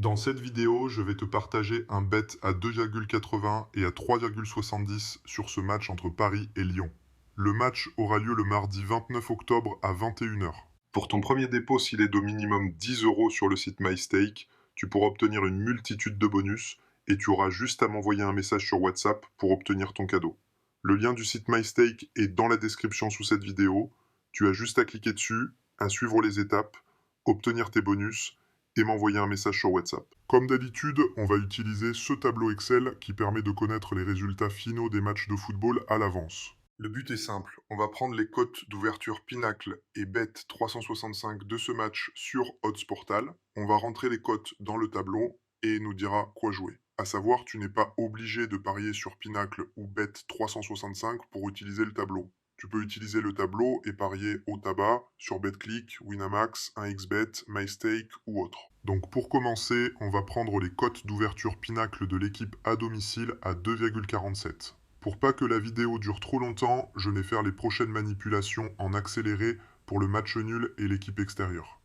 Dans cette vidéo, je vais te partager un bet à 2,80 et à 3,70 sur ce match entre Paris et Lyon. Le match aura lieu le mardi 29 octobre à 21 heures. Pour ton premier dépôt, s'il est d'au minimum 10 euros sur le site MyStake, tu pourras obtenir une multitude de bonus et tu auras juste à m'envoyer un message sur WhatsApp pour obtenir ton cadeau. Le lien du site MyStake est dans la description sous cette vidéo. Tu as juste à cliquer dessus, à suivre les étapes, obtenir tes bonus et m'envoyer un message sur WhatsApp. Comme d'habitude, on va utiliser ce tableau Excel qui permet de connaître les résultats finaux des matchs de football à l'avance. Le but est simple, on va prendre les cotes d'ouverture Pinacle et Bet 365 de ce match sur Odds Portal. On va rentrer les cotes dans le tableau et il nous dira quoi jouer. À savoir, tu n'es pas obligé de parier sur Pinacle ou Bet 365 pour utiliser le tableau. Tu peux utiliser le tableau et parier au tabac sur BetClick, Winamax, 1xBet, MyStake ou autre. Donc pour commencer, on va prendre les cotes d'ouverture Pinacle de l'équipe à domicile à 2,47. Pour pas que la vidéo dure trop longtemps, je vais faire les prochaines manipulations en accéléré pour le match nul et l'équipe extérieure.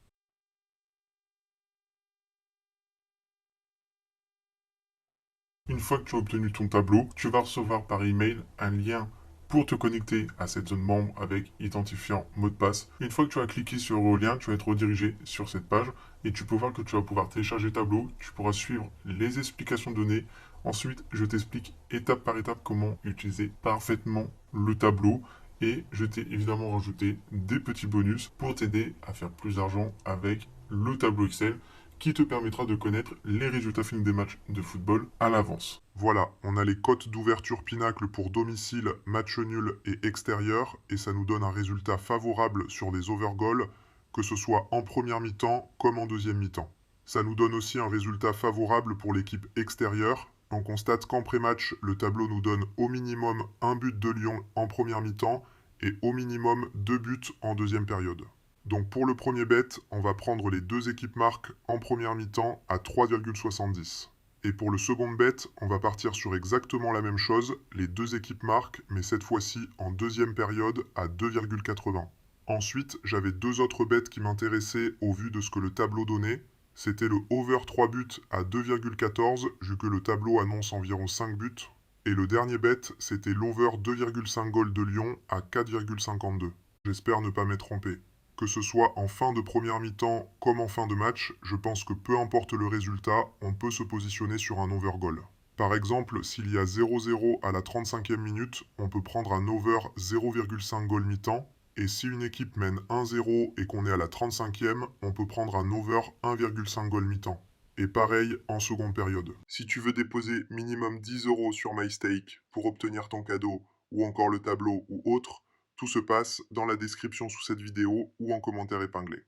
Une fois que tu as obtenu ton tableau, tu vas recevoir par email un lien pour te connecter à cette zone membre avec identifiant mot de passe. Une fois que tu as cliqué sur le lien, tu vas être redirigé sur cette page et tu peux voir que tu vas pouvoir télécharger le tableau, tu pourras suivre les explications données. Ensuite, je t'explique étape par étape comment utiliser parfaitement le tableau et je t'ai évidemment rajouté des petits bonus pour t'aider à faire plus d'argent avec le tableau Excel qui te permettra de connaître les résultats finaux des matchs de football à l'avance. Voilà, on a les cotes d'ouverture Pinacle pour domicile, match nul et extérieur, et ça nous donne un résultat favorable sur les overgoals, que ce soit en première mi-temps comme en deuxième mi-temps. Ça nous donne aussi un résultat favorable pour l'équipe extérieure. On constate qu'en pré-match, le tableau nous donne au minimum un but de Lyon en première mi-temps et au minimum 2 buts en deuxième période. Donc pour le premier bet, on va prendre les deux équipes marques en première mi-temps à 3,70. Et pour le second bet, on va partir sur exactement la même chose, les deux équipes marques, mais cette fois-ci en deuxième période à 2,80. Ensuite, j'avais deux autres bets qui m'intéressaient au vu de ce que le tableau donnait. C'était le over 3 buts à 2,14, vu que le tableau annonce environ 5 buts. Et le dernier bet, c'était l'over 2,5 goals de Lyon à 4,52. J'espère ne pas m'être trompé. Que ce soit en fin de première mi-temps comme en fin de match, je pense que peu importe le résultat, on peut se positionner sur un over-goal. Par exemple, s'il y a 0-0 à la 35e minute, on peut prendre un over 0,5 goal mi-temps, et si une équipe mène 1-0 et qu'on est à la 35e, on peut prendre un over 1,5 goal mi-temps. Et pareil en seconde période. Si tu veux déposer minimum 10 euros sur MyStake pour obtenir ton cadeau, ou encore le tableau ou autre, tout se passe dans la description sous cette vidéo ou en commentaire épinglé.